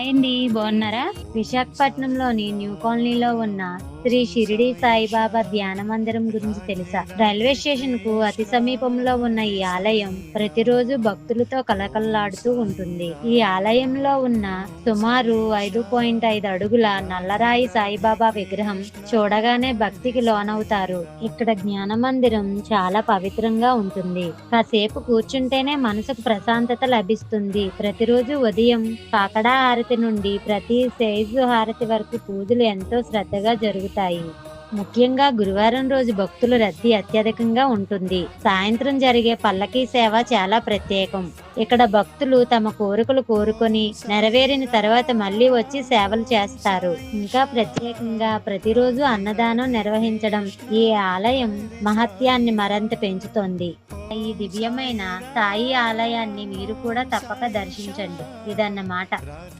Hi అండి. బాగున్నారా? విశాఖపట్నంలోని న్యూ కాలనీలో ఉన్న శ్రీ షిరిడి సాయిబాబా ధ్యాన మందిరం గురించి తెలుసా? రైల్వే స్టేషన్ కు అతి సమీపంలో ఉన్న ఈ ఆలయం ప్రతిరోజు భక్తులతో కలకలలాడుతూ ఉంటుంది. ఈ ఆలయంలో ఉన్న సుమారు 5.5 అడుగుల నల్లరాయి సాయిబాబా విగ్రహం చూడగానే భక్తికి లోనవుతారు. ఇక్కడ జ్ఞాన మందిరం చాలా పవిత్రంగా ఉంటుంది. కాసేపు కూర్చుంటేనే మనసుకు ప్రశాంతత లభిస్తుంది. ప్రతిరోజు ఉదయం కాకడా హారతి నుండి ప్రతి సైజు హారతి వరకు పూజలు ఎంతో శ్రద్ధగా జరుగుతాయి. ముఖ్యంగా గురువారం రోజు భక్తుల రద్దీ అత్యధికంగా ఉంటుంది. సాయంత్రం జరిగే పల్లకీ సేవ చాలా ప్రత్యేకం. ఇక్కడ భక్తులు తమ కోరికలు కోరుకొని నెరవేరిన తర్వాత మళ్ళీ వచ్చి సేవలు చేస్తారు. ఇంకా ప్రత్యేకంగా ప్రతిరోజు అన్నదానం నిర్వహించడం ఈ ఆలయం మహత్యాన్ని మరింత పెంచుతోంది. ఈ దివ్యమైన సాయి ఆలయాన్ని మీరు కూడా తప్పక దర్శించండి. ఇదన్నమాట.